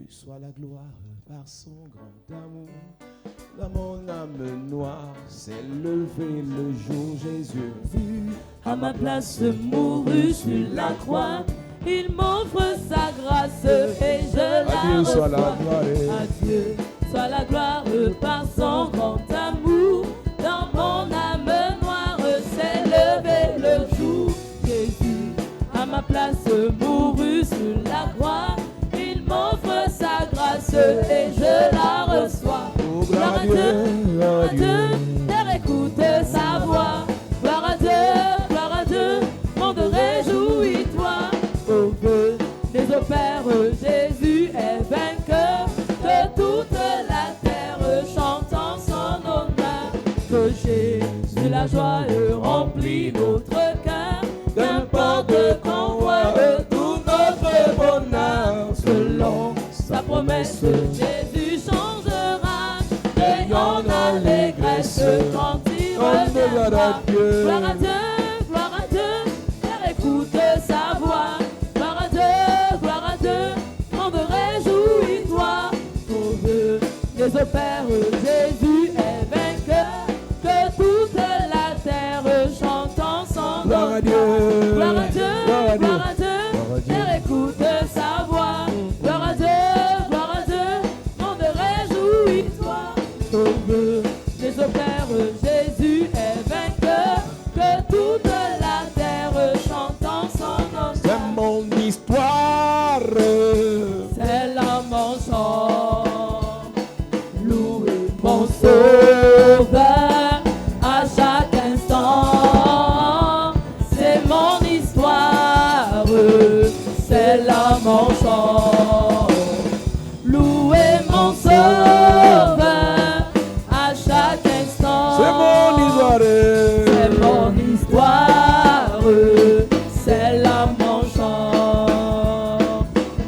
soit la gloire par son grand amour. Dans mon âme noire s'est levé le jour Jésus vu À ma place mourut sur la croix. Il m'offre sa grâce et je la Dieu soit la reçois. gloire. À Dieu soit la gloire par son grand amour. Dans mon âme noire s'est levé le jour. Jésus, à ma place, mourut sur la croix. Il m'offre sa grâce et je la reçois. Oh, gloire à Dieu, gloire à Dieu. Terre écoute sa voix. Gloire à Dieu, monde réjouis-toi. Au feu des opères, Jésus est vainqueur. Que toute la terre chante en son honneur. Que Jésus la joie remplit notre cœur. Qu'importe qu'on voit tout notre bonheur. Selon sa promesse, Jésus changera. Ayons l'allégresse quand il reviendra. Gloire à Dieu, Terre écoute sa voix. Gloire à Dieu, monde réjouis-toi. Au feu des opères, Jésus est vainqueur. Que toute la terre chante en son Gloire à Dieu, honneur. Gloire à Dieu, gloire à Dieu. gloire à Dieu, Terre écoute sa voix. Gloire à Dieu, monde réjouis-toi. Au feu des opères, Jésus est vainqueur. Que toute la terre chante en son honneur. C'est mon histoire. C'est là mon chant. Louez mon sauveur à chaque instant. C'est mon histoire. C'est là mon chant. Louez mon sauveur à chaque instant. C'est mon histoire. C'est mon histoire, c'est là mon chant.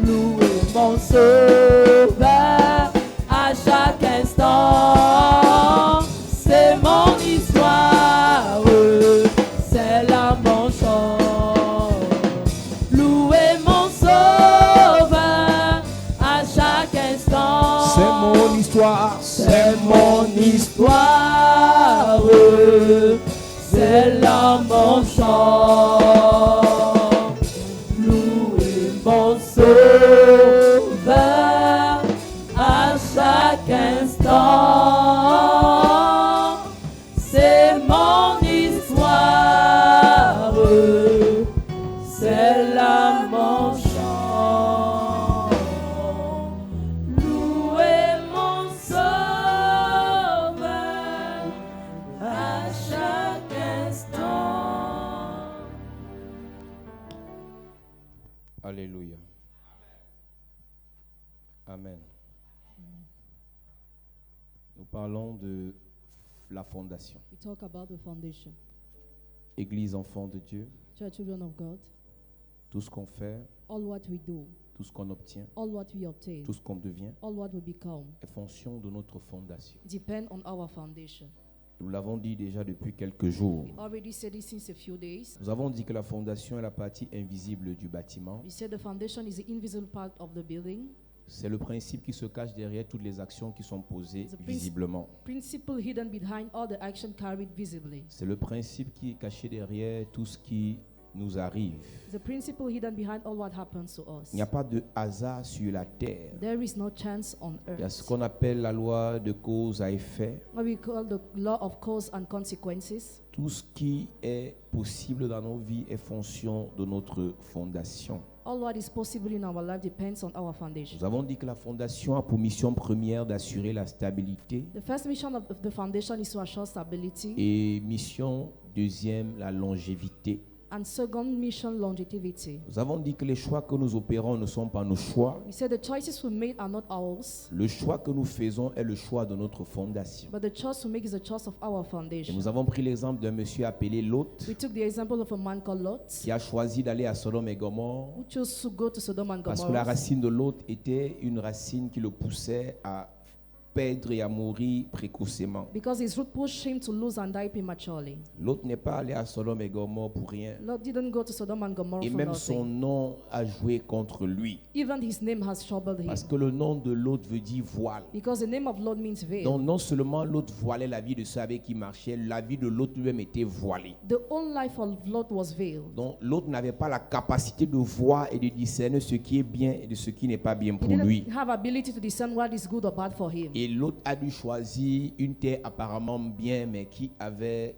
Louez mon sauveur à chaque instant. C'est mon histoire, c'est là mon chant. Louez mon sauveur à chaque instant. C'est mon histoire. C'est mon histoire, c'est là mon chant. Louez mon sauveur à chaque instant. C'est mon histoire, c'est là mon chant. Louez mon sauveur à chaque instant. Alléluia. Amen. Nous parlons de la fondation. We talk about the foundation. Église enfant de Dieu, Church children of God, tout ce qu'on fait, all what we do, tout ce qu'on obtient, all what we obtain, tout ce qu'on devient all what we become est fonction de notre fondation. depend on our foundation. Nous l'avons dit déjà depuis quelques jours. We already said it since a few days. Nous avons dit que la fondation est la partie invisible du bâtiment. We said the foundation is the invisible part of the building. C'est le principe qui se cache derrière toutes les actions qui sont posées The visiblement. principle hidden behind all the action carried visibly. C'est le principe qui est caché derrière tout ce qui nous arrive. The principle hidden behind all what happens to us. Il n'y a pas de hasard sur la terre. There is no chance on Il y a ce earth. qu'on appelle la loi de cause à effet. What we call the law of cause and consequences. Tout ce qui est possible dans nos vies est fonction de notre fondation. All what is possible in our life depends on our foundation. Nous avons dit que la fondation a pour mission première d'assurer la stabilité The first mission of the foundation is to assure stability, et mission deuxième la longévité. and second mission, longevity. Nous avons dit que les choix que nous opérons ne sont pas nos choix. We said the choices we made are not ours, Le choix que nous faisons est le choix de notre fondation. but the choice we make is the choice of our Et foundation. nous avons pris l'exemple d'un monsieur appelé Lot We took the example of a man called Lot, qui a choisi d'aller à Sodome et Gomorrhe who chose to go to Sodom and parce que la Gomorrah racine de Lot était une racine qui le poussait à perdre et à mourir précocement. Because his root pushed him to lose and die prematurely. Lot n'est pas allé à Sodome et Gomorrhe pour rien. Lot didn't go to Sodom and Gomorrah Et for même son nothing. nom a joué contre lui. Even his name has troubled him. Parce que le nom de Lot veut dire voile. Because the name of Lot means veil. Donc non seulement Lot voilait la vie de ceux avec qui il marchait, la vie de Lot lui-même était voilée. The whole life of Lot was veiled. Donc Lot n'avait pas la capacité de voir et de discerner ce qui est bien et de ce qui n'est pas bien He pour lui. didn't have ability to discern what is good or bad for him. Et Lot a dû choisir une terre apparemment bien, mais qui avait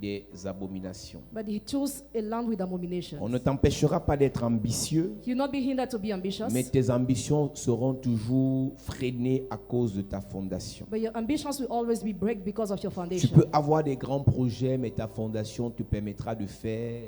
des abominations. But he chose a land with abominations. On ne t'empêchera pas d'être ambitieux, You'll not be hindered to be ambitious, mais tes ambitions seront toujours freinées à cause de ta fondation. but your ambitions will always be break because of your Tu foundation. peux avoir des grands projets, mais ta fondation te permettra de faire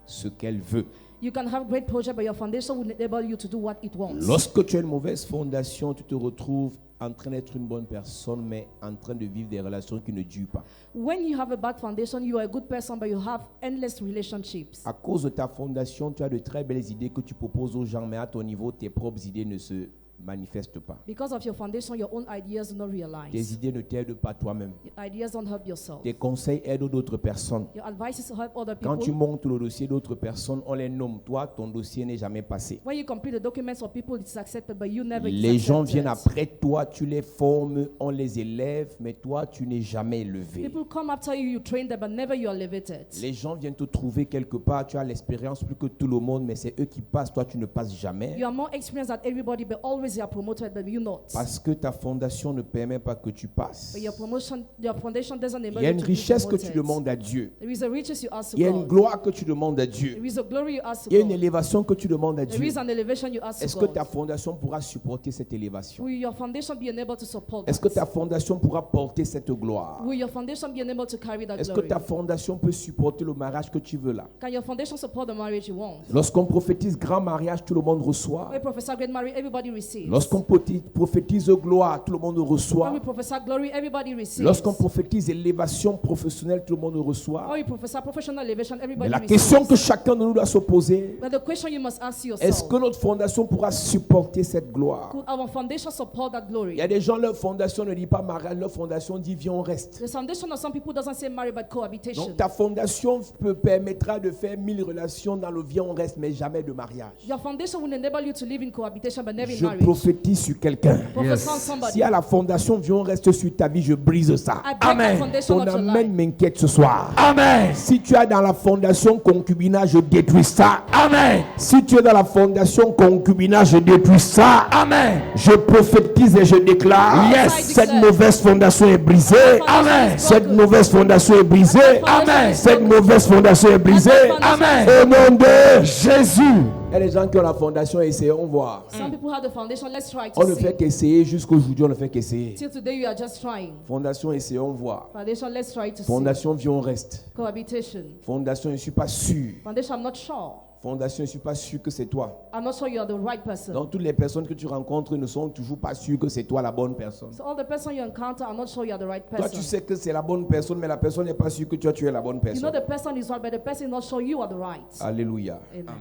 ce qu'elle veut. You can have great project, but your foundation will enable you to do what it wants. Lorsque tu as une mauvaise fondation, tu te retrouves en train d'être une bonne personne, mais en train de vivre des relations qui ne durent pas. When you have a bad foundation, you are a good person, but you have endless relationships. À cause de ta fondation, tu as de très belles idées que tu proposes aux gens, mais à ton niveau, tes propres idées ne se manifestent pas. Because of your foundation, your own ideas do not Tes realize. idées ne t'aident pas toi-même. Your ideas don't help yourself. Tes conseils aident d'autres personnes. Your advices help other Quand tu people. montes le dossier d'autres personnes, on les nomme. Toi, ton dossier n'est jamais passé. When you complete the documents of people, it's accepted, but you never Les it's gens accepted. viennent après toi, tu les formes, on les élève, mais toi, tu n'es jamais élevé. People come after you, you train them, but never you are elevated. Les gens viennent te trouver quelque part, tu as l'expérience plus que tout le monde, mais c'est eux qui passent, toi, tu ne passes jamais. You are more experienced than everybody, but always you are promoted, but you not. Parce que ta fondation ne permet pas que tu passes. But your foundation doesn't enable Il y a you une to be richesse que tu promoted. demandes à Dieu. There is a riches you ask to Il y a une God. gloire que tu demandes à Dieu. There is a glory you ask to Il y a une God. élévation que tu demandes à There Dieu. is an elevation you ask Est-ce to que God. ta fondation pourra supporter cette élévation? Will your foundation be enabled to support Est-ce que that? ta fondation pourra porter cette gloire? Will your foundation be enabled to carry that Est-ce que glory? ta fondation peut supporter le mariage que tu veux là? Can your foundation support the marriage you want? Lorsqu'on prophétise grand mariage, tout le monde reçoit. When we prophesy great marriage, everybody receives. Lorsqu'on prophétise gloire, tout le monde When reçoit. we prophesy glory, everybody receives. Lorsqu'on prophétise élévation professionnelle, tout le monde When reçoit. we prophesy professional elevation, Mais everybody la receives. question que chacun de nous doit se poser, But the question you must ask est-ce yourself, que notre fondation pourra supporter cette gloire? could our foundation support that glory? Il y a des gens, leur fondation ne dit pas mariage, leur fondation dit viens, on reste. The foundation of some people doesn't say marry, but cohabitation. Donc ta fondation permettra de faire 1000 relations dans le viens, on reste, mais jamais de mariage. Your foundation will enable you to live in cohabitation, but never in Je marriage. prophétise sur quelqu'un. Prophesy on somebody. Si à la fondation viens, on reste sur ta vie, je brise ça. I break the foundation Ton of your amen life. m'inquiète ce soir. Amen. Si tu es dans la fondation concubinage, je détruis ça. Amen. Si tu es dans la fondation concubinage, je détruis ça. Amen. Je prophétise et je déclare. Yes. Cette mauvaise fondation est brisée. Amen. Cette mauvaise fondation est brisée. Amen. Cette mauvaise fondation est brisée. Amen. Au nom de Jésus. Il y a des gens qui ont la fondation, essayons voir. Some people have the foundation. Let's try On to ne see. fait qu'essayer jusqu'aujourd'hui, on ne fait qu'essayer. Till today, you are just trying. Fondation, essayons voir. Foundation, let's try to Fondation, viens, on reste. see. Cohabitation. Fondation, je ne suis pas sûr. Foundation, I'm not sure. Fondation, je ne suis pas sûr que c'est toi. I'm not sure you are the right person. Donc, toutes les personnes que tu rencontres ne sont toujours pas sûres que c'est toi la bonne personne. So all the person you encounter, I'm not sure you are the right Toi, person. tu sais que c'est la bonne personne, mais la personne n'est pas sûre que toi, tu es la bonne You know personne. the person is right, but the person is not sure you are the right. Alléluia. Amen.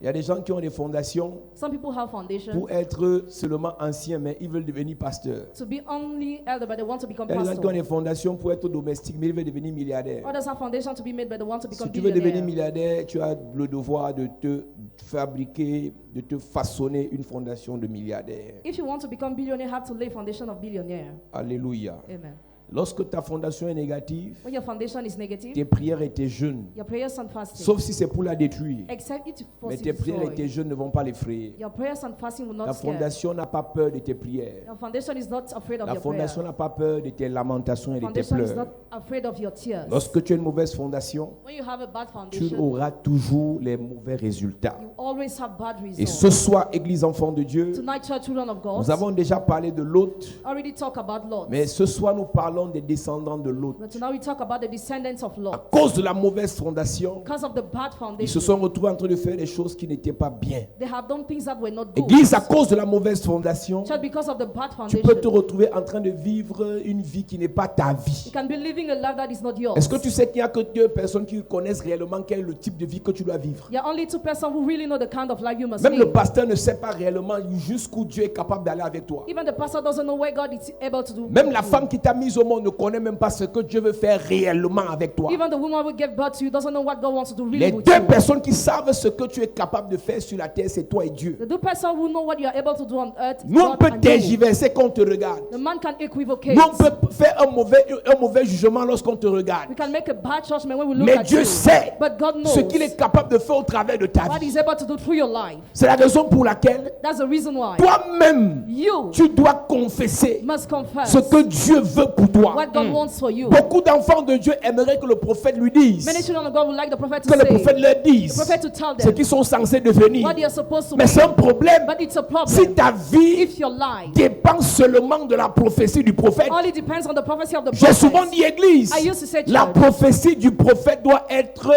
Il y a des gens qui ont des fondations Some people have foundation pour être seulement anciens, mais ils veulent devenir pasteurs. to be only elder, but they want to become Il y a des gens qui ont pastor. des fondations pour être domestiques, mais ils veulent devenir milliardaires. Others have foundation to be made, but they want to become Si tu veux devenir billionaire. milliardaire, tu as le devoir de te fabriquer, de te façonner une fondation de milliardaire. If you want to become billionaire, you have to lay foundation of billionaire. Alléluia. Amen. Lorsque ta fondation est négative, When your foundation is tes negative, prières et tes jeûnes, your prayers and fasting, sauf si c'est pour la détruire, except it mais force tes prières et tes destroy. jeûnes ne vont pas l'effrayer. Your prayers and fasting will La not scare. fondation n'a pas peur de tes prières. Your foundation is not afraid of La your prayer. fondation n'a pas peur de tes lamentations et de tes Foundation is pleurs. not afraid of your tears. Lorsque tu as une mauvaise fondation, When you have a bad tu foundation, auras toujours les mauvais résultats. you always have bad Et results. ce soir, Église enfant de Dieu, Tonight, church children of God, nous avons déjà parlé de Lot, already talk about Lot. mais ce soir nous parlons parlons des descendants de Lot. But now we talk about the descendants of À Lot. cause de la mauvaise fondation, Because of the bad ils se foundation, sont retrouvés en train de faire des choses qui n'étaient pas bien. they have done things that were not good. Église, à cause de la mauvaise fondation, Church, because of the bad tu peux te foundation, retrouver en train de vivre une vie qui n'est pas ta vie. you can be living a life that is not yours. Est-ce que tu sais qu'il n'y a que 2 personnes qui connaissent réellement quel est le type de vie que tu dois vivre? There are only 2 persons who really know the kind of life you must Même le live. pasteur ne sait pas réellement jusqu'où Dieu est capable d'aller avec toi. Even the pastor doesn't know where God is able to do. Même la femme qui t'a mise au monde ne connaît même pas ce que Dieu veut faire réellement avec toi. Even the woman who gave birth to you doesn't know what God wants to do really Les with 2 you. personnes qui savent ce que tu es capable de faire sur la terre, c'est toi et Dieu. The 2 persons who know what you are able to do on earth, Nous, on God peut and you. tergiverser quand on te regarde. The man can equivocate. Nous, on peut faire un mauvais jugement lorsqu'on te regarde. We can make a bad judgment when we look Mais at Dieu you. sait But God knows ce qu'il est capable de faire au travers de ta what vie. He's able to do through your life. C'est la raison pour laquelle That's the reason why toi-même, you tu dois confesser must confess ce que Dieu veut pour toi. what God wants for you. Beaucoup d'enfants de Dieu aimeraient que le prophète lui dise, Many children of God would like the prophet to que le say, prophète leur the dise prophet to tell ce them qu'ils sont censés devenir. what they are supposed to Mais be. c'est un problème But it's a problem si ta vie if your life dépend seulement de la prophétie du prophète. only depends on the prophecy of the J'ai souvent prophet. dit, Église, I used to say, la church, prophétie du prophète doit être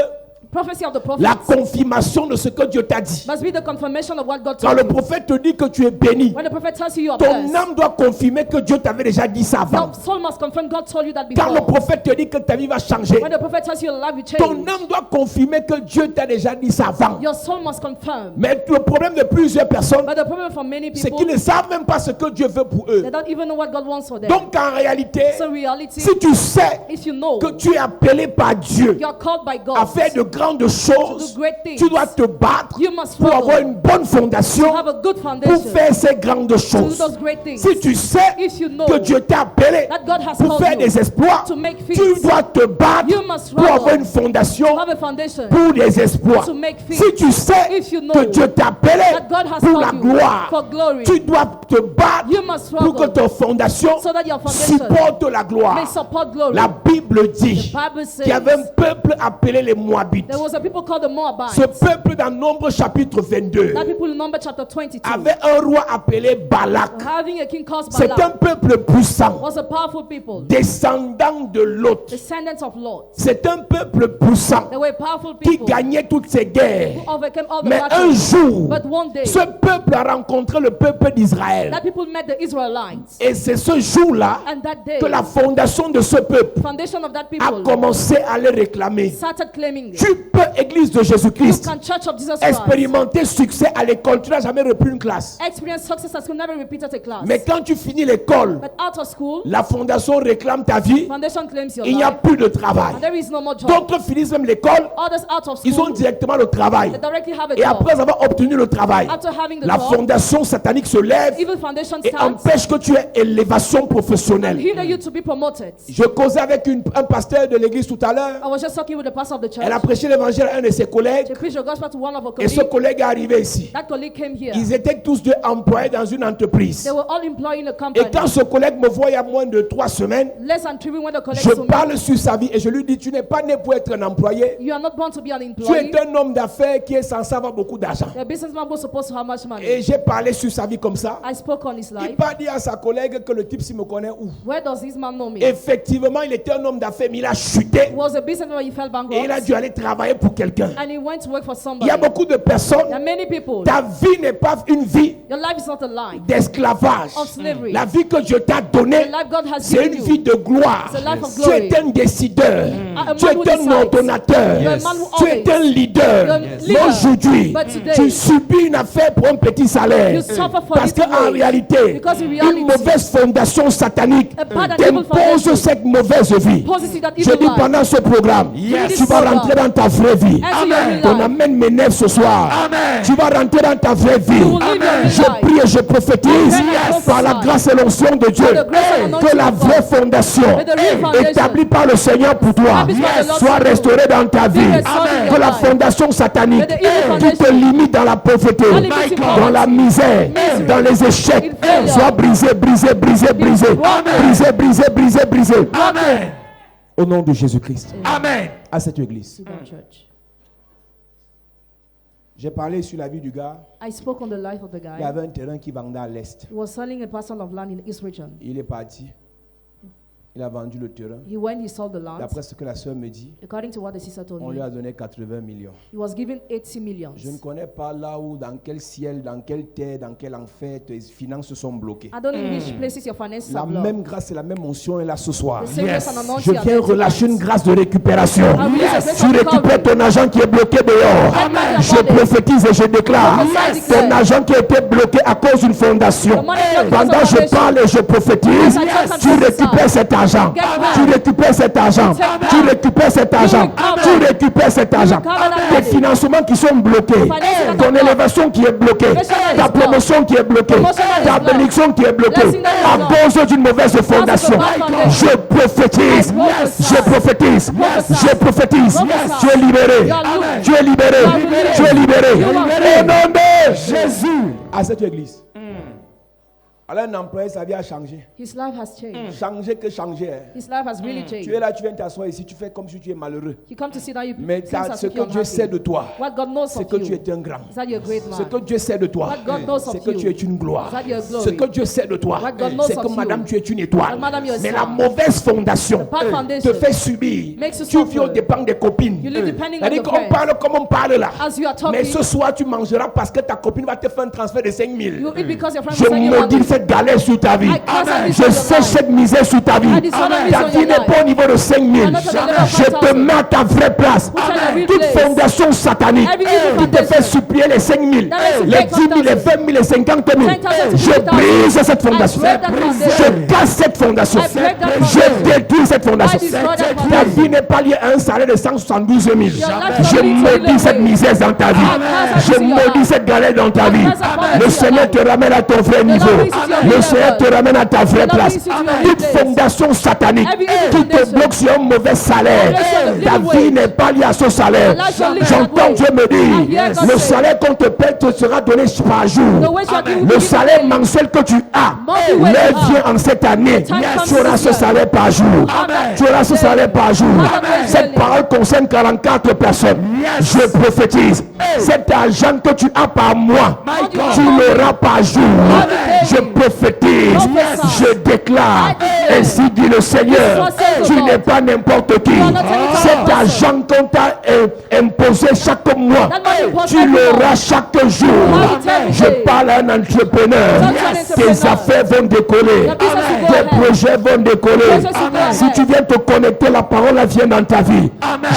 prophecy of the la prophet confirmation de ce que Dieu t'a dit. must be the confirmation of what God Quand told le you. prophète te dit que tu es béni, When the prophet tells you you are ton blessed, âme doit confirmer que Dieu t'avait déjà dit ça avant. your soul must confirm God told you that Quand le before. prophète te dit que ta vie va changer, When the prophet tells you your life will ton change, âme doit confirmer que Dieu t'a déjà dit ça avant. your soul must confirm. Mais le problème de plusieurs personnes, But the problem for many c'est people, qu'ils ne savent même pas ce que Dieu veut pour eux. they don't even know what God wants for them. Donc en réalité, So in reality, si tu sais if you know que tu es appelé par Dieu you are called by à God faire de grandes choses, to do great things, tu dois te battre you must pour avoir struggle une bonne fondation to have a good pour foundation faire ces grandes to do choses. those great things. Si tu sais If you know que Dieu t'a appelé that God has pour called faire you des exploits, to make tu feats, dois te battre you must pour struggle avoir une fondation to have a foundation pour des exploits. to make feats. Si tu sais If you know que Dieu t'a appelé that God has pour la called you gloire, for glory, tu dois te battre you must pour que struggle ta fondation so that your foundation supporte la gloire. may support glory. La Bible dit The Bible says qu'il y avait un peuple appelé les Moabites. there was a people called the Moabites. Ce peuple dans Nombre chapitre 22 That people in Numbers chapter 22 avait un roi appelé Balak. having a king called C'est un Balaam peuple puissant, was a powerful people, descendant de Lot. descendants of Lot. C'est un peuple puissant They were powerful qui people gagnait toutes ces guerres. who overcame all the Mais un battles. jour, But one day, ce peuple a rencontré le peuple d'Israël. that people met the Israelites. Et c'est ce jour-là And that day, que la fondation de ce peuple foundation of that a people commencé à le réclamer. started claiming it. Tu peux, Église de You Jésus-Christ, can Church of Jesus Christ expérimenter succès à l'école. Tu n'as jamais repris une classe. experience success as you never repeated a class. Mais quand tu finis l'école, But out of school, la fondation réclame ta vie. foundation claims your Il n'y a life. plus de travail. And there is no more job. D'autres finissent même l'école. Others out of Ils ont school, directement le travail. they directly have a Et job. après avoir obtenu le travail, After having the la job, fondation satanique se lève evil foundation et starts empêche que tu aies élévation professionnelle. hinder you to be promoted. Je causais avec un pasteur de l'église tout à l'heure. I was just talking with the pastor of the church. Elle a prêché l'évangile à un de ses collègues. She preached the gospel to one of our Et ce colleagues. collègue est arrivé ici. That colleague came here. Ils étaient tous deux employés dans une entreprise. They were all employed in a Et company. quand ce collègue me voit il y a moins de 3 semaines, Less than 3 weeks when the colleague je saw me, parle sur sa vie et je lui dis, tu n'es pas né pour être un employé. you are not born to be an Tu employee. es un homme d'affaires qui est censé avoir beaucoup d'argent. The businessman was supposed to have much money. Et j'ai parlé sur sa vie comme ça. I spoke on his Il life. pas dit à sa collègue que le type s'il me connaît où. Where does this man know me? Effectivement, il était un homme d'affaires, mais il a chuté. He was a businessman when he fell Et bankrupt. il a dû aller travailler pour quelqu'un. And he went to work for Il somebody. y a beaucoup de personnes, There are many people. ta vie n'est pas une vie Your life is not a life d'esclavage. of slavery. La vie que Dieu t'a donnée, The life God has c'est given une you. vie de gloire. It's a life of Tu glory. es un décideur. A Tu man who es un decides. ordonnateur. You're a man who Tu es always. un leader. You're a Mais leader. aujourd'hui, But today, tu subis une affaire pour un petit salaire. you suffer for Parce little qu'en wage. réalité, Because in une reality, mauvaise fondation satanique a bad and evil t'impose foundation cette mauvaise vie. poses you that Je evil dis life. pendant ce programme, Yes. tu vas rentrer dans ta vraie vie. Enter your real Ton life. amène m'énerve ce soir. Tu vas rentrer dans ta vraie vie. will live your real Je life. prie et je prophétise Yes. par la grâce et l'onction de Dieu By the grace and anointing que la of God. vraie fondation May the real foundation établie par le Seigneur pour toi established by the Lord soit for you restaurée dans ta vie. restored in your Que la life. fondation satanique May the evil qui te foundation limite dans la pauvreté, that limits you dans la poverty, misère, misery, dans les échecs, in failure, soit brisée, brisée, brisée, brisée, brisée, brisée, brisée, brisée. Amen. Au nom de Jésus-Christ. Amen. À cette église. To that church. J'ai parlé sur la vie du gars. I spoke on the life of the Il guy. avait un terrain qui vendait à l'est. He was selling a parcel of land in the East region. Il est parti. Il a vendu le terrain. He sold the land. D'après ce que la sœur me dit, According to what the sister told on me, lui a donné 80 millions. he was given 80 millions. Je ne connais pas là où, dans quel ciel, dans quelle terre, dans quel enfer tes finances sont bloquées. I don't know in which places your finances La are blocked. même grâce et la même onction est là ce soir. The same grace and anointing Je are viens there relâcher une tonight. grâce de récupération. Yes. Tu récupères ton argent qui est bloqué dehors. Amen. Je prophétise et je déclare Yes. ton argent qui a été bloqué à cause d'une fondation. The money blocked Pendant because que of je parle et je prophétise, Yes. tu récupères cet argent. Get back. Tu récupères cet argent. Take back. Tu récupères cet argent. recover. Tu récupères cet argent. recover that Tes money. financements qui sont bloqués. Financial Ton that élévation qui est bloquée. Promotion that is Ta blocked. promotion qui est bloquée. Promotion that is Ta blocked. bénédiction qui est bloquée. Blessing that is À blocked. cause d'une mauvaise fondation. bad foundation. Je prophétise. Yes. Je prophétise. Yes. Je prophétise. Yes. Tu es libéré. You are loose. Tu es libéré. You are released. Tu es libéré. You are Au released. nom de Jésus. À cette église. Alors un employé, sa vie a changé. His life has changed. Changer que changer. Hein. His life has really Tu es changed. là, tu viens t'asseoir ici, tu fais comme si tu es malheureux. You come to see that you Mais things as ce if que you're Dieu sait unhappy. de toi, What God knows c'est of que you tu es un grand. is that you're a great Ce man. que Dieu sait de toi, What God knows c'est of que you tu es une gloire. is that you're a glory. Ce que Dieu sait de toi, What God knows c'est que of madame, you tu es une étoile. that madam, you're a Mais star. la mauvaise fondation bad foundation te fait subir. makes you Tu vis au suffer. dépend des copines. You live depending on C'est-à-dire your qu'on friends. parle comme on parle là. As you are talking, Mais ce soir, tu mangeras parce que ta copine va te faire un transfert de 5 000. you eat because your friend Je will send you maudis money. cette galère sur ta vie. I curse this Je on your sais life. cette misère sur ta vie. I dishonor this Ta on vie your n'est life. pas au niveau de 5 000. You're not at the level of Je te 5,000. mets à ta vraie place. Put you at your real Toute place. fondation satanique Every evil qui te fait foundation supplier les 5 000, that makes you les take 10 000, les 20 000, les 50 000. 10,000 to Je 50,000. brise cette fondation. I break that foundation. Je casse cette fondation. I break that Je foundation. détruis cette fondation. I destroy that Ta foundation. vie n'est pas liée à un salaire de 172 000. life Je will be maudis taken cette away. misère dans ta vie. Amen. Je maudis cette galère dans ta vie. Amen. Le Seigneur te ramène à ton vrai niveau. brings you to your Le real Seigneur te level. ramène à ta vraie The Lord place. brings you to your real Toute place. fondation satanique Every evil qui te foundation bloque sur un mauvais salaire, Every ta little vie wage. n'est pas liée à ce salaire. Your life shall live J'entends that way. Dieu me dire, I hear God le say, salaire qu'on te paie te sera donné par The jour. way you are given Le to salaire give mensuel que tu as, Monthly wage l'heure you have. vient en cette année. time comes Tu auras this ce year. salaire par jour. Amen. Tu auras ce salaire par jour. Amen. Cette parole concerne 44 personnes. Je prophétise. Cet argent que tu as par mois, God. tu l'auras par jour. Amen. Je prophétise. Prophesy. Je déclare. I Ainsi dit le Seigneur. This is what says Tu the n'es Lord. pas n'importe qui. You are not any Cet kind of argent qu'on t'a imposé chaque mois, That money imposed tu every l'auras month. chaque jour. Have it every Je day. parle à un entrepreneur. Talk to an Tes entrepreneur. affaires vont décoller. Your business will go Tes ahead. projets vont décoller. Business will go Si ahead. tu viens te connecter, la parole elle vient dans ta vie.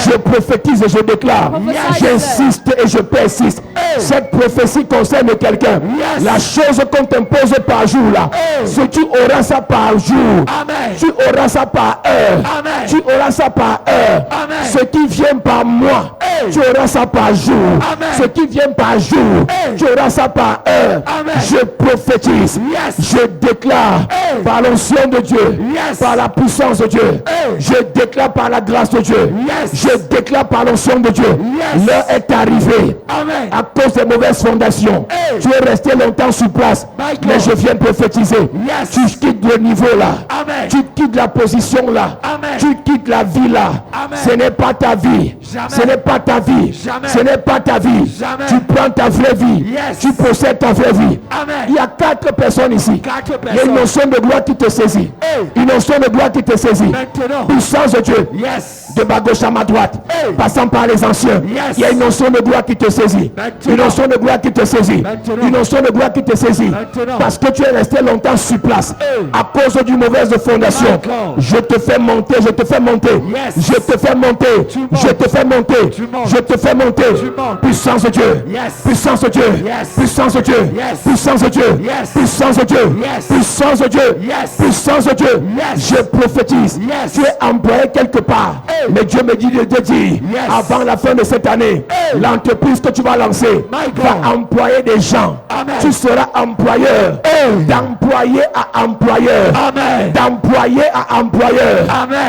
Je prophétise et je déclare. Prophesy, J'insiste et je persiste. Cette prophétie concerne quelqu'un. La chose qu'on t'impose par jour là, si tu auras ça par jour, tu auras ça par heure, tu auras ça par heure. Ce qui vient par mois, tu auras ça par jour. Ce qui vient par jour, tu auras ça par heure. Je prophétise, je déclare par l'onction de Dieu, par la puissance de Dieu, je déclare par la grâce de Dieu, je déclare par l'onction de Dieu. L'heure est arrivée à cause des mauvaises fondations. Tu es resté longtemps sur place, mais je viens prophétiser. Tu quittes le niveau là, tu quittes la position là, tu quittes la vie là. Ce n'est pas ta vie, ce n'est pas ta vie, ce n'est pas ta vie. Tu prends ta vraie vie, tu possèdes ta vraie vie. Il y a 4 personnes ici. Il y a une notion de gloire qui te saisit. Une notion de gloire qui te saisit. Puissance de Dieu. De ma gauche à ma droite, passant par les anciens. Il y a une notion de gloire qui te saisit. Une notion de gloire qui te saisit. Une notion de gloire qui te saisit. Parce que tu es resté longtemps sur place à cause d'une mauvaise fondation. Je te fais monter, je te fais monter. Je te fais monter. Je te fais monter. Je te fais monter. Puissance de Dieu. Puissance de Dieu. Puissance de Dieu. Puissance de Dieu. Puissance de Dieu. Puissance de Dieu. Puissance de Dieu. Je prophétise. Tu es employé quelque part. Mais Dieu me dit de te dire, avant la fin de cette année, l'entreprise que tu vas lancer va employer des gens. Tu seras employeur. D'employé à employeur. D'employé à employeur.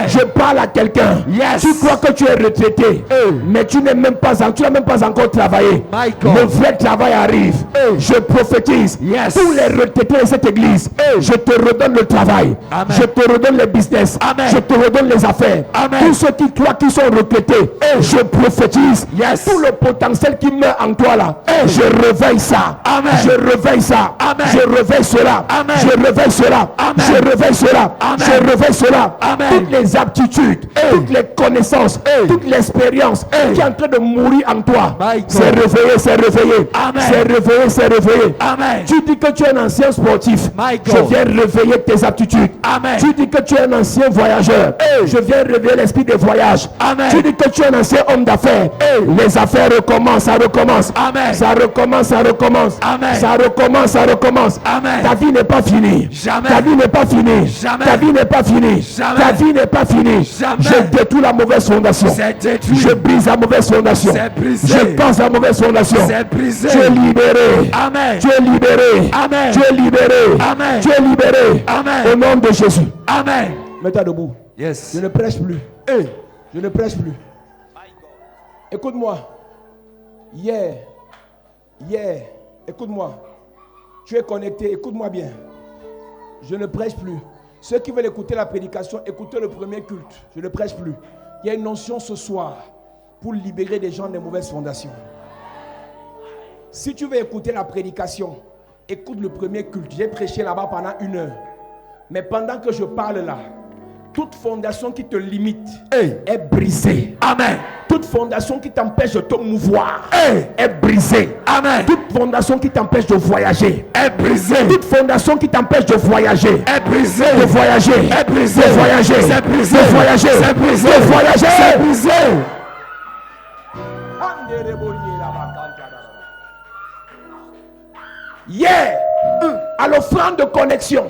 Je parle à quelqu'un. Tu crois que tu es retraité, mais tu n'as même pas encore travaillé. Le vrai travail arrive. Je prophétise. Tous les retraités de cette église, je te redonne le travail. Je te redonne le business. Je te redonne les affaires. Tous ceux qui dit, toi qui sont retraités, je prophétise. Tout le potentiel qui meurt en toi là, je réveille ça. Amen. Je réveille ça. Amen. Je réveille cela. Amen. Je réveille cela. Amen. Je réveille cela. Amen. Je réveille cela. Amen. Toutes les aptitudes, toutes les connaissances, toute l'expérience qui est en train de mourir en toi, My God. c'est réveillé, c'est réveillé. Amen. C'est réveillé, c'est réveillé. Amen. Tu dis que tu es un ancien sportif. My God. Je viens réveiller tes aptitudes. Amen. Tu dis que tu es un ancien voyageur. Je viens réveiller l'esprit des voyages. Amen. Tu dis que tu es un ancien homme d'affaires. Les affaires recommencent, ça recommence. Amen. Ça recommence, ça recommence. Amen. Ça recommence, ça recommence. Amen. Ta vie n'est pas finie. Jamais. Ta vie n'est pas finie. Jamais. Ta vie n'est pas finie. Jamais. Ta vie n'est pas finie. Jamais. Je détruis la mauvaise fondation. C'est détruit. Je brise la mauvaise fondation. C'est brisé. Je casse la mauvaise fondation. C'est brisé. Tu es libéré. Amen. Tu es libéré. Amen. Tu es libéré. Amen. Tu es libéré. Amen. Au nom de Jésus. Amen. Mets-toi debout. Yes. Je ne prêche plus. Je ne prêche plus. Écoute-moi. Hier. Écoute-moi. Tu es connecté. Écoute-moi bien. Je ne prêche plus. Ceux qui veulent écouter la prédication, écoutez le premier culte. Je ne prêche plus. Il y a une notion ce soir pour libérer des gens des mauvaises fondations. Si tu veux écouter la prédication, écoute le premier culte. J'ai prêché là-bas pendant 1 heure. Mais pendant que je parle là, toute fondation qui te limite est brisée. Amen. Toute fondation qui t'empêche de te mouvoir est brisée. Amen. Toute fondation qui t'empêche de voyager Est brisé. toute fondation qui t'empêche de voyager, Est brisé. de voyager, Est brisé. de voyager, C'est brisé. de voyager, C'est brisé. de voyager, C'est brisé. Hier, à l'offrande de connexion,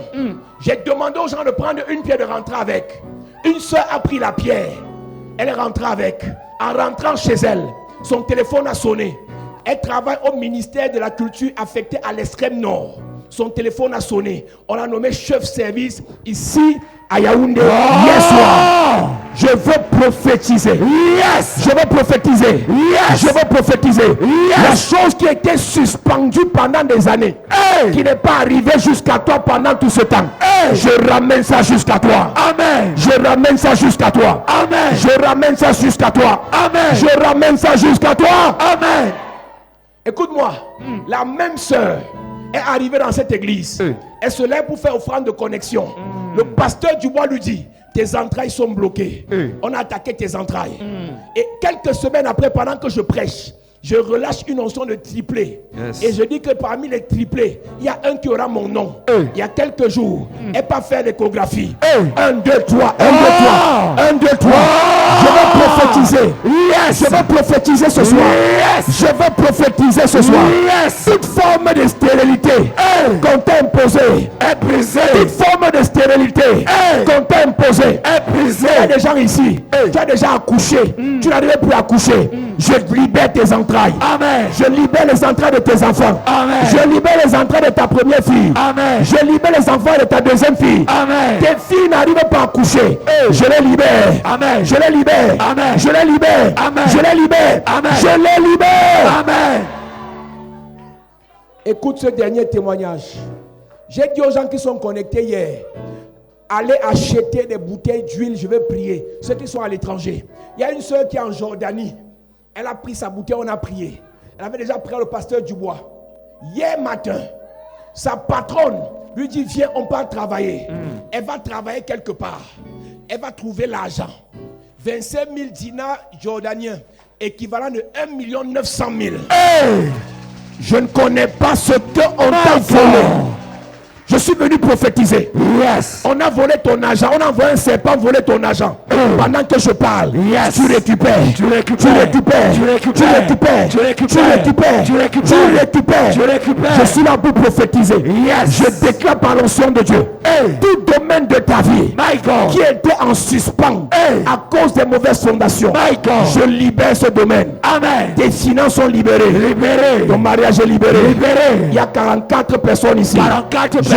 j'ai demandé aux gens de prendre une pierre de rentrer avec. Une soeur a pris la pierre. Elle est rentrée avec. En rentrant chez elle, son téléphone a sonné. Elle travaille au ministère de la culture affecté à l'extrême nord. Son téléphone a sonné. On l'a nommé chef service ici à Yaoundé. Hier soir, je veux prophétiser. Yes. Je veux prophétiser. Yes. Je veux prophétiser. Yes. La chose qui a été suspendue pendant des années, qui n'est pas arrivée jusqu'à toi pendant tout ce temps, je ramène ça jusqu'à toi. Amen. Je ramène ça jusqu'à toi. Amen. Je ramène ça jusqu'à toi. Amen. Je ramène ça jusqu'à toi. Amen. Écoute-moi, la même sœur est arrivée dans cette église. Elle se lève pour faire offrande de connexion. Le pasteur Dubois lui dit: tes entrailles sont bloquées. On a attaqué tes entrailles. Et quelques semaines après, pendant que je prêche, je relâche une onction de triplé. Yes. Et je dis que parmi les triplés, il y a un qui aura mon nom. Il y a quelques jours, elle pas faire l'échographie. 1, 2, 3, 1, 2, 3, 1, 2, 3. Je vais prophétiser. Yes. Je vais prophétiser ce soir. Yes. Je vais prophétiser ce soir. Yes. Toute forme de stérilité qu'on t'a imposée Est brisé. toute forme de stérilité qu'on t'a imposée. Est brisé. Il y a des gens ici, tu as déjà accouché, tu n'arrives plus à accoucher. Je libère tes entrailles. Amen. Je libère les entrailles de tes enfants. Amen. Je libère les entrailles de ta première fille. Amen. Je libère les enfants de ta deuxième fille. Amen. Tes filles n'arrivent pas à accoucher. Je les libère. Amen. Je les libère. Amen. Je les libère. Amen. Je les libère. Amen. Je les libère. Amen. Écoute ce dernier témoignage. J'ai dit aux gens qui sont connectés hier, allez acheter des bouteilles d'huile, je vais prier. Ceux qui sont à l'étranger. Il y a une soeur qui est en Jordanie. Elle a pris sa bouteille, on a prié. Elle avait déjà prié le pasteur Dubois. Hier matin, sa patronne lui dit: viens, on part travailler. Elle va travailler quelque part. Elle va trouver l'argent. 25 000 dinars jordaniens, équivalent de 1 900 000. Je ne connais pas ce qu'on t'a volé. Je suis venu prophétiser. Yes. On a volé ton argent. On a envoyé un serpent voler ton argent. Pendant que je parle, Yes. tu récupères. Tu récupères. Tu récupères. Tu récupères. Tu récupères. Tu récupères. Tu récupères. Tu récupères. Tu récupères. Tu récupères. Je suis là pour prophétiser. Yes. Je déclare par l'onction de Dieu. Tout domaine de ta vie My God. qui était en suspens à cause des mauvaises fondations, My God. je libère ce domaine. Amen. Tes finances sont libérées. Libéré. Ton mariage est libéré. Libéré. Il y a 44 personnes ici. 44 Je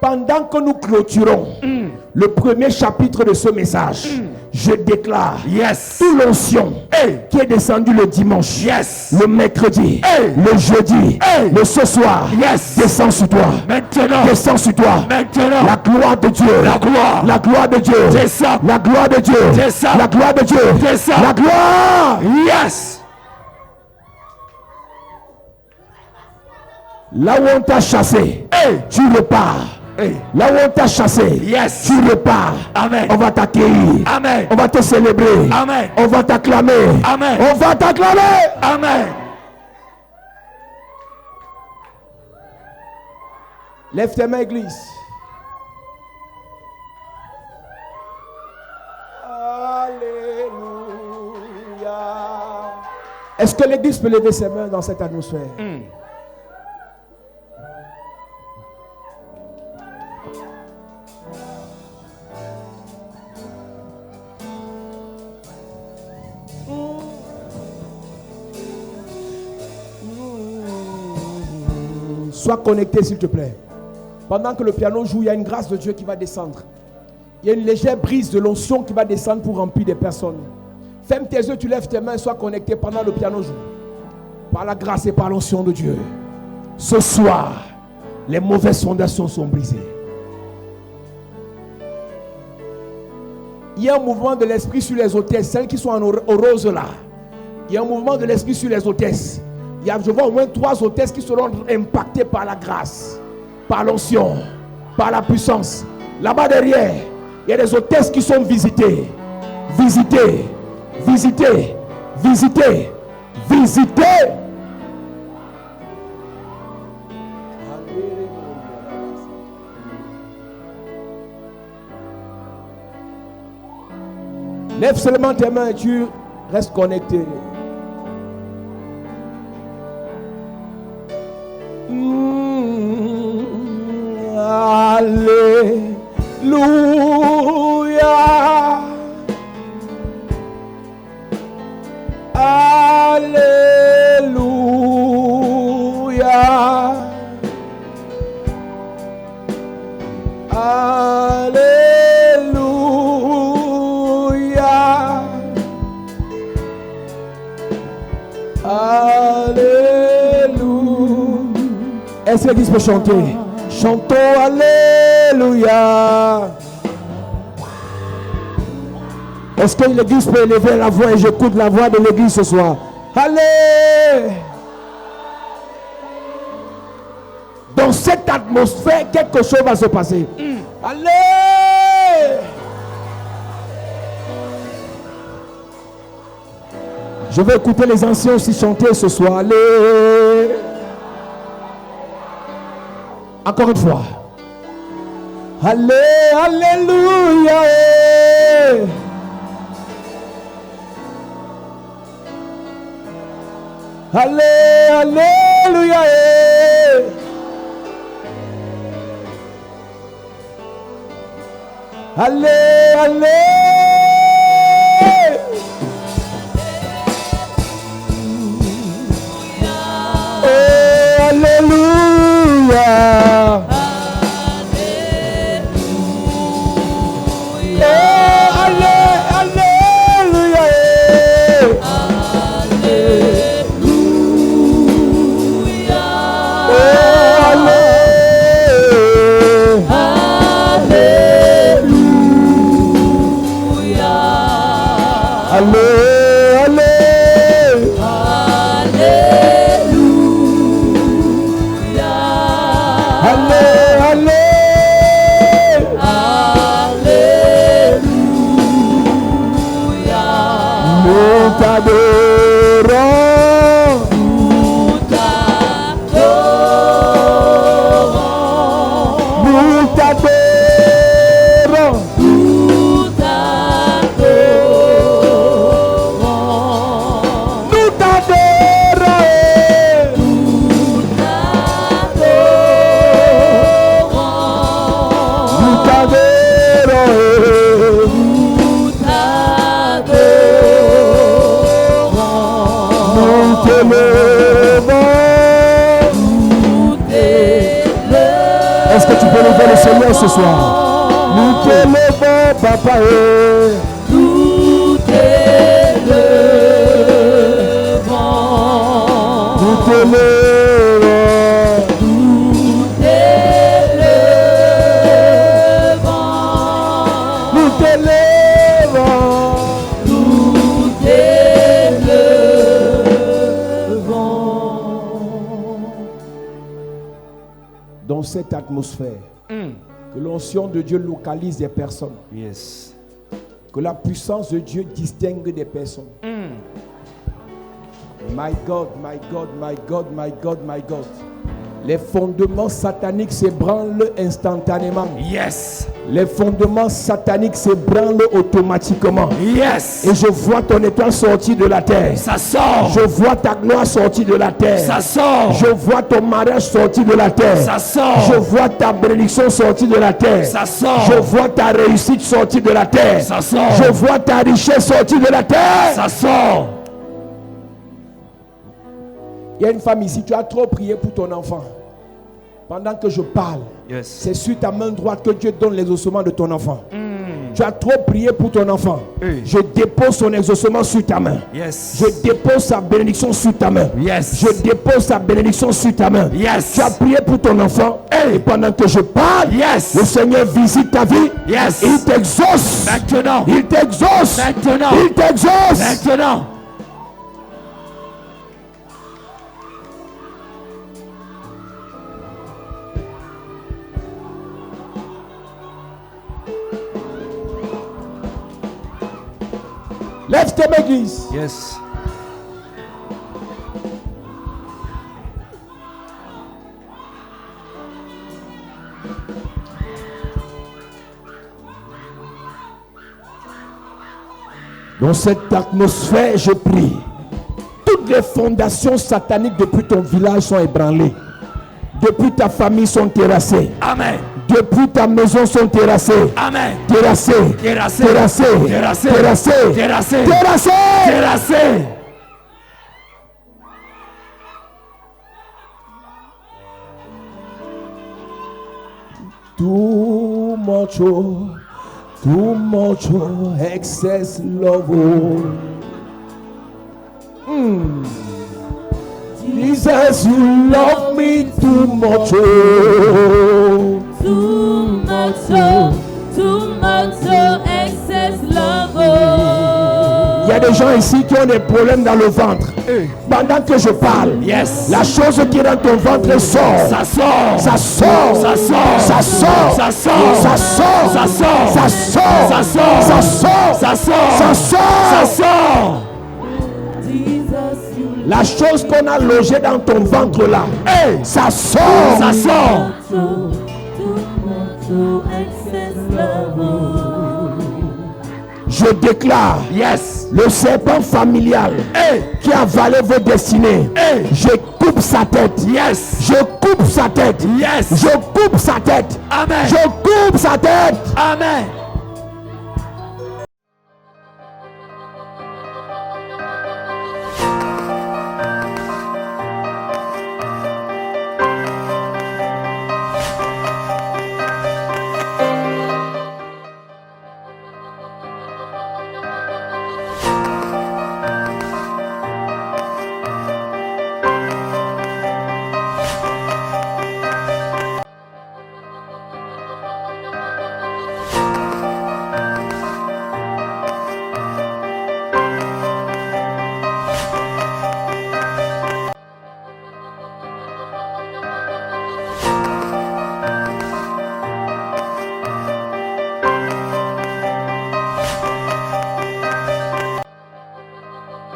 Pendant que nous clôturons le premier chapitre de ce message, je déclare tout l'onction qui est descendu le dimanche, le mercredi, le jeudi, le ce soir, descend sur toi. Maintenant. Descend sur toi. Maintenant. La gloire de Dieu. La gloire. La gloire de Dieu. Descend. La gloire de Dieu. Descend. La gloire de Dieu. Descend. La gloire. Yes. Là où on t'a chassé, tu repars. Là où on t'a chassé, tu repars. Amen. On va t'accueillir. Amen. On va te célébrer. Amen. On va t'acclamer. Amen. On va t'acclamer. Amen. Lève tes mains, église. Alléluia. Est-ce que l'église peut lever ses mains dans cette atmosphère? Sois connecté, s'il te plaît. Pendant que le piano joue, il y a une grâce de Dieu qui va descendre. Il y a une légère brise de l'onction qui va descendre pour remplir des personnes. Ferme tes yeux, tu lèves tes mains et sois connecté pendant que le piano joue. Par la grâce et par l'onction de Dieu. Ce soir, les mauvaises fondations sont brisées. Il y a un mouvement de l'esprit sur les hôtesses, celles qui sont en rose là. Il y a un mouvement de l'esprit sur les hôtesses. Je vois au moins 3 hôtesses qui seront impactées par la grâce, par l'onction, par la puissance. Là-bas derrière, il y a des hôtesses qui sont visitées. Visitées, visitées, visitées, visitées. Lève seulement tes mains et tu restes connecté. Alléluia. Alléluia. Alléluia. Alléluia. Est-ce que l'église peut chanter? Chantons Alléluia. Est-ce que l'église peut élever la voix et j'écoute la voix de l'église ce soir? Allez! Dans cette atmosphère, quelque chose va se passer. Allez! Je vais écouter les anciens aussi chanter ce soir. Allez! Encore une fois. Allez, alléluia. Allez, alléluia. Allez, allez. Oh, alléluia. Est-ce que tu peux lever le Seigneur ce soir. Nous t'élevons, papa. Nous t'élevons. Nous t'élevons. Nous t'élevons. Nous t'élevons. Nous t'élevons. Dans cette atmosphère, que l'onction de Dieu localise des personnes. Yes. Que la puissance de Dieu distingue des personnes. My God, my God, my God, my God, my God. Les fondements sataniques s'ébranlent instantanément. Yes. Les fondements sataniques s'ébranlent automatiquement. Yes. Et je vois ton étoile sortir de la terre. Ça sort. Je vois ta gloire sortir de la terre. Ça sort. Je vois ton mariage sortir de la terre. Ça sort. Je vois ta bénédiction sortir de la terre. Ça sort. Je vois ta réussite sortir de la terre. Ça sort. Je vois ta richesse sortir de la terre. Ça sort. Il y a une femme ici, tu as trop prié pour ton enfant. Pendant que je parle, Yes. c'est sur ta main droite que Dieu donne les ossements de ton enfant. Tu as trop prié pour ton enfant. Je dépose son exaucement sur ta main. Yes. Je dépose sa bénédiction sur ta main. Yes. Je dépose sa bénédiction sur ta main. Yes. Tu as prié pour ton enfant. Et pendant que je parle, Yes. le Seigneur visite ta vie. Yes. Il t'exauce. Maintenant. Il t'exauce. Maintenant. Il t'exauce. Maintenant. Lève tes mains, église. Yes. Dans cette atmosphère, je prie. Toutes les fondations sataniques depuis ton village sont ébranlées. Depuis ta famille sont terrassées. Amen. Depuis ta maison sont terrassées. Amen. Terrassées. Terrassé. Terrassées. Terrassé. Terrassées. Terrassé. Terrassées. Terrassé. Too much excess love. Jesus, you love me too much. Too much, excess love. Il y a des gens ici qui ont des problèmes dans le ventre. Pendant que je parle, Yes. la chose qui est dans ton ventre sort. Ça sort. Ça sort. Ça sort. Ça sort. Ça sort. Ça sort. Ça sort. Ça sort. Ça sort. Ça sort. Ça sort. Ça sort. Ça sort. La chose qu'on a logée dans ton ventre là, ça sort. Ça sort. Too excess love. Je déclare, Yes. le serpent familial qui a avalé vos destinées, je coupe sa tête. Yes. Je coupe sa tête. Yes. Je coupe sa tête. Amen. Je coupe sa tête. Amen.